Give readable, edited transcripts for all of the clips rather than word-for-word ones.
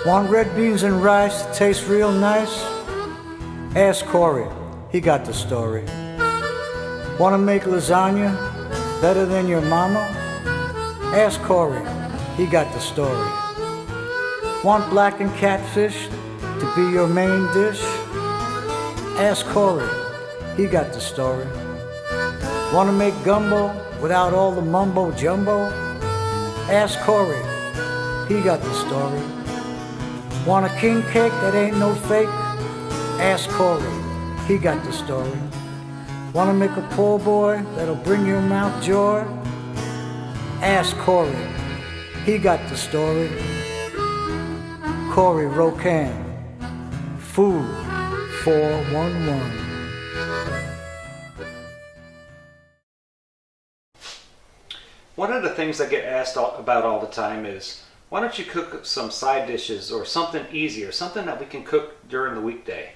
Want red beans and rice that taste real nice? Ask Corey, he got the story. Want to make lasagna better than your mama? Ask Corey, he got the story. Want blackened catfish to be your main dish? Ask Corey, he got the story. Want to make gumbo without all the mumbo jumbo? Ask Corey, he got the story. Want a king cake that ain't no fake? Ask Corey, he got the story. Want to make a poor boy that'll bring your mouth joy? Ask Corey, he got the story. Corey Rocan, Food 411. One of the things I get asked about all the time is, why don't you cook some side dishes or something easy or something that we can cook during the weekday?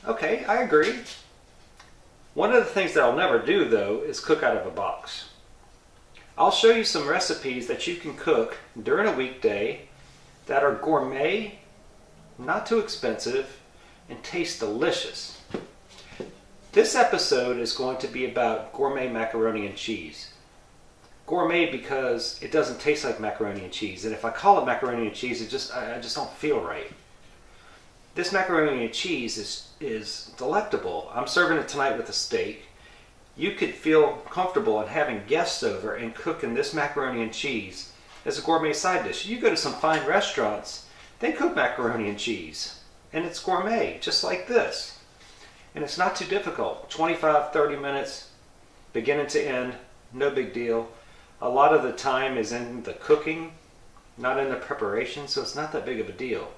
Okay, I agree. One of the things that I'll never do though is cook out of a box. I'll show you some recipes that you can cook during a weekday that are gourmet, not too expensive, and taste delicious. This episode is going to be about gourmet macaroni and cheese. Gourmet because it doesn't taste like macaroni and cheese, and if I call it macaroni and cheese, I just don't feel right. This macaroni and cheese is delectable. I'm serving it tonight with a steak. You could feel comfortable in having guests over and cooking this macaroni and cheese as a gourmet side dish. You go to some fine restaurants, they cook macaroni and cheese, and it's gourmet, just like this. And it's not too difficult. 25-30 minutes, beginning to end, no big deal. A lot of the time is in the cooking, not in the preparation, so it's not that big of a deal.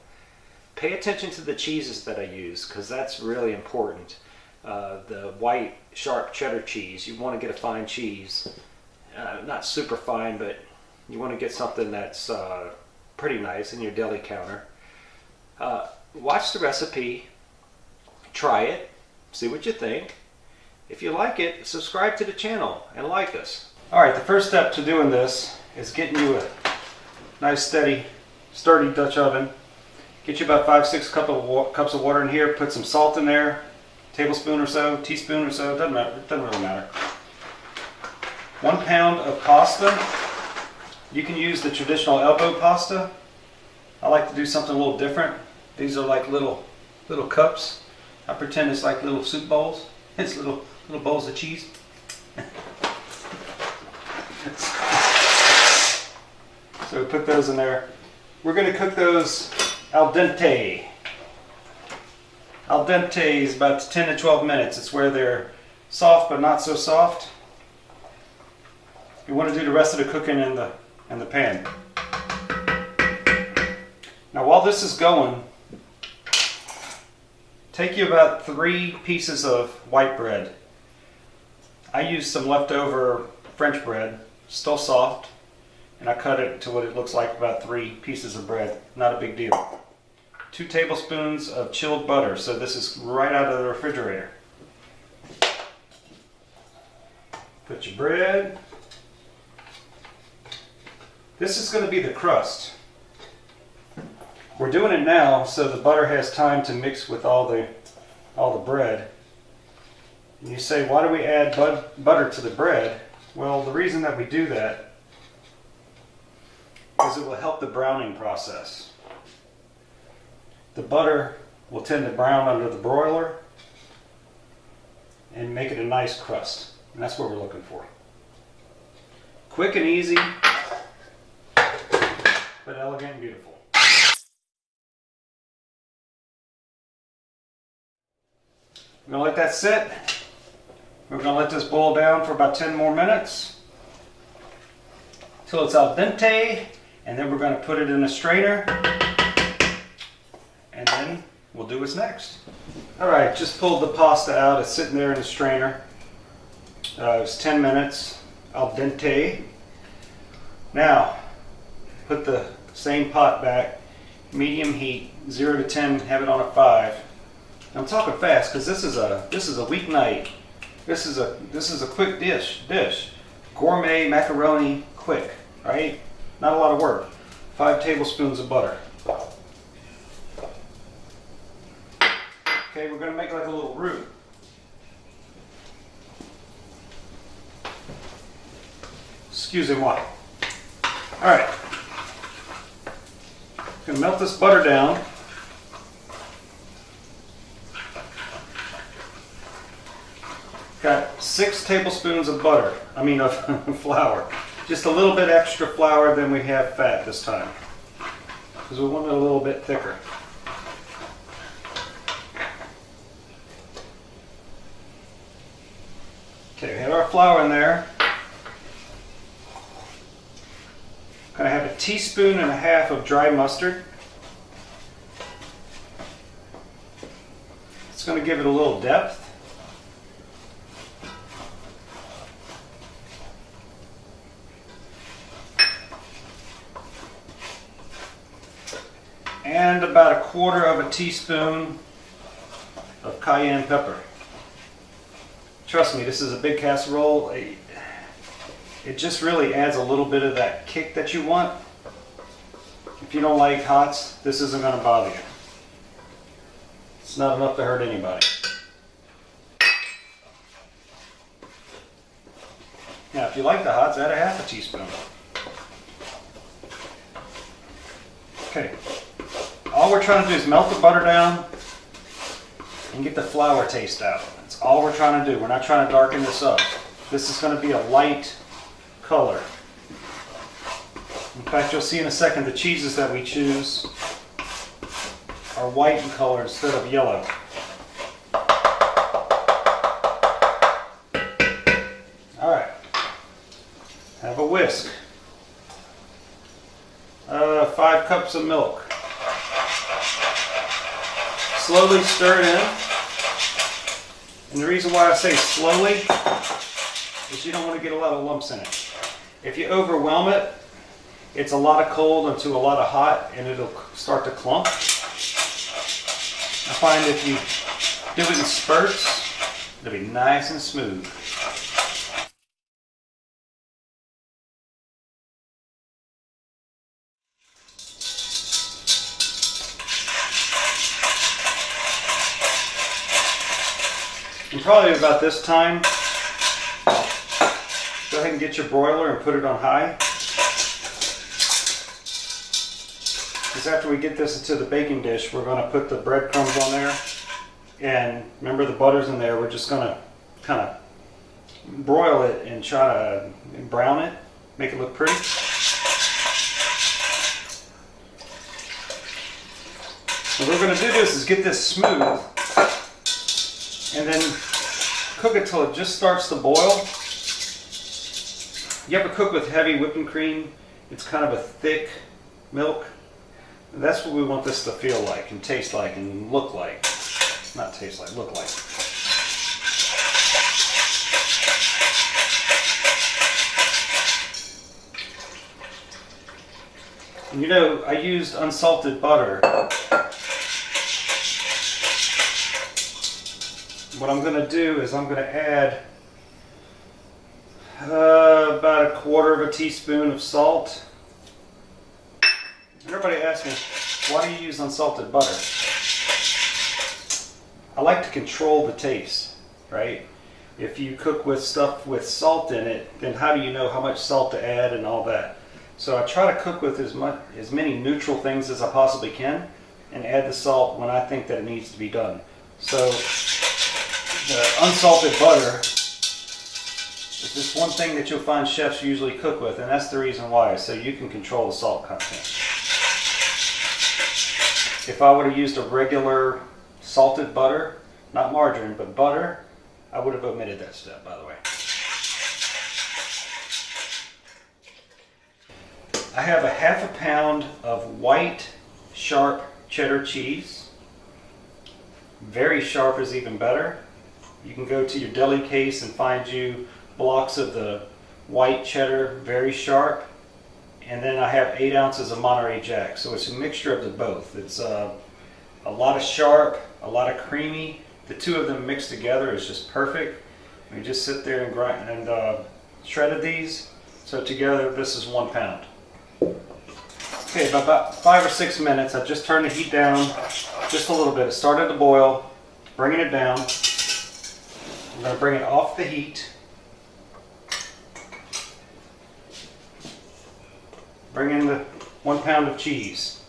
Pay attention to the cheeses that I use, because that's really important. The white, sharp cheddar cheese, you want to get a fine cheese. Not super fine, but you want to get something that's pretty nice in your deli counter. Watch the recipe, try it, see what you think. If you like it, subscribe to the channel and like us. Alright, the first step to doing this is getting you a nice steady, sturdy Dutch oven. Get you about 5-6 cups of water in here, put some salt in there, tablespoon or so, teaspoon or so, doesn't really matter. 1 pound of pasta. You can use the traditional elbow pasta. I like to do something a little different. These are like little cups. I pretend it's like little soup bowls. It's little bowls of cheese. So we put those in there. We're going to cook those al dente. Al dente is about 10 to 12 minutes. It's where they're soft but not so soft. You want to do the rest of the cooking in the pan. Now while this is going, take you about 3 pieces of white bread. I used some leftover French bread, still soft, and I cut it to what it looks like, about 3 pieces of bread. Not a big deal. 2 tablespoons of chilled butter, so this is right out of the refrigerator. Put your bread. This is going to be the crust. We're doing it now so the butter has time to mix with all the bread. And you say, why do we add butter to the bread? Well, the reason that we do that is it will help the browning process. The butter will tend to brown under the broiler and make it a nice crust. And that's what we're looking for. Quick and easy, but elegant and beautiful. We're going to let that sit. We're going to let this boil down for about 10 more minutes till it's al dente, and then we're going to put it in a strainer, and then we'll do what's next. Alright, just pulled the pasta out. It's sitting there in the strainer. It was 10 minutes al dente. Now, put the same pot back, medium heat, 0 to 10, have it on a 5. I'm talking fast because this is a weeknight. This is a quick dish. Gourmet macaroni, quick, right? Not a lot of work. 5 tablespoons of butter. Okay, we're going to make like a little roux. Excusez-moi. Alright. Going to melt this butter down. Got 6 tablespoons of butter. Of flour. Just a little bit extra flour than we have fat this time. Because we want it a little bit thicker. Okay, we have our flour in there. Gonna have 1.5 teaspoons of dry mustard. It's gonna give it a little depth. And about 1/4 teaspoon of cayenne pepper. Trust me, this is a big casserole. It just really adds a little bit of that kick that you want. If you don't like hots, this isn't going to bother you. It's not enough to hurt anybody. Now, if you like the hots, add 1/2 teaspoon. Okay. All we're trying to do is melt the butter down and get the flour taste out. That's all we're trying to do. We're not trying to darken this up. This is going to be a light color. In fact, you'll see in a second the cheeses that we choose are white in color instead of yellow. Alright. Have a whisk. 5 cups of milk. Slowly stir it in. And the reason why I say slowly is you don't want to get a lot of lumps in it. If you overwhelm it, it's a lot of cold into a lot of hot and it'll start to clump. I find if you do it in spurts, it'll be nice and smooth. And probably about this time, go ahead and get your broiler and put it on high. Because after we get this into the baking dish, we're going to put the breadcrumbs on there. And remember the butter's in there, we're just going to kind of broil it and try to brown it, make it look pretty. What we're going to do is get this smooth. And then cook it till it just starts to boil. You ever cook with heavy whipping cream? It's kind of a thick milk. And that's what we want this to feel like and taste like and look like. Not taste like, look like. And you know, I used unsalted butter. What I'm going to do is I'm going to add about 1/4 teaspoon of salt. Everybody asks me, why do you use unsalted butter? I like to control the taste, right? If you cook with stuff with salt in it, then how do you know how much salt to add and all that? So I try to cook with as many neutral things as I possibly can and add the salt when I think that it needs to be done. So the unsalted butter is just one thing that you'll find chefs usually cook with, and that's the reason why, so you can control the salt content. If I would have used a regular salted butter, not margarine, but butter, I would have omitted that step, by the way. I have 1/2 pound of white, sharp cheddar cheese. Very sharp is even better. You can go to your deli case and find you blocks of the white cheddar, very sharp. And then I have 8 ounces of Monterey Jack. So it's a mixture of the both. It's a lot of sharp, a lot of creamy. The two of them mixed together is just perfect. We just sit there and grind and shredded these. So together this is 1 pound. Okay, about 5 or 6 minutes. I just turned the heat down just a little bit. It started to boil. bringing it down. I'm going to bring it off the heat. Bring in the 1 pound of cheese.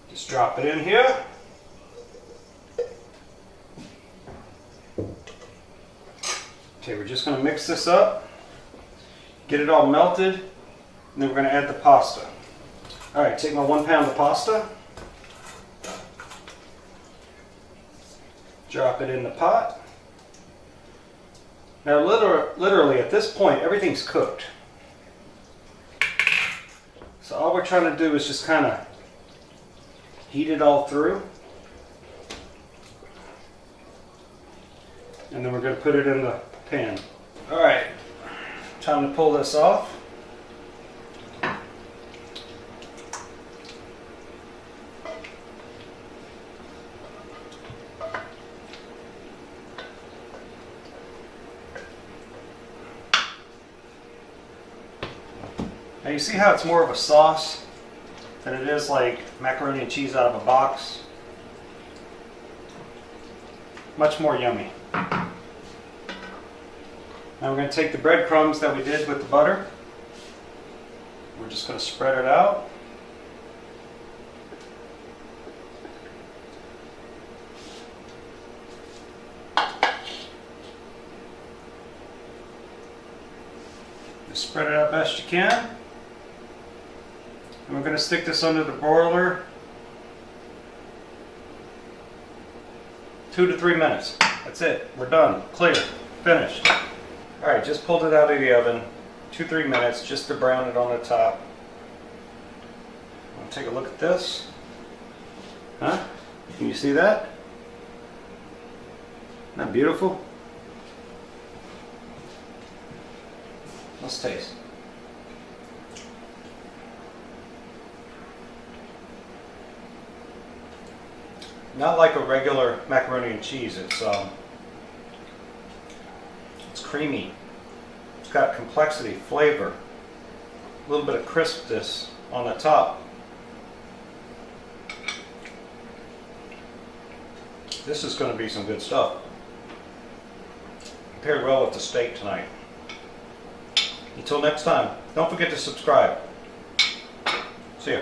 Just drop it in here. Okay, we're just going to mix this up, get it all melted, and then we're going to add the pasta. All right, take my 1 pound of pasta, drop it in the pot. Now literally at this point, everything's cooked. So all we're trying to do is just kind of heat it all through. And then we're going to put it in the pan. All right, time to pull this off. Now you see how it's more of a sauce than it is like macaroni and cheese out of a box? Much more yummy. Now we're going to take the breadcrumbs that we did with the butter. We're just going to spread it out. Just spread it out best you can. And we're going to stick this under the broiler 2 to 3 minutes. That's it. We're done. Clear. Finished. Alright, just pulled it out of the oven. 2-3 minutes just to brown it on the top. Take a look at this. Huh? Can you see that? Isn't that beautiful? Let's taste. Not like a regular macaroni and cheese. It's creamy. It's got complexity, flavor, a little bit of crispness on the top. This is going to be some good stuff. Paired well with the steak tonight. Until next time, don't forget to subscribe. See ya.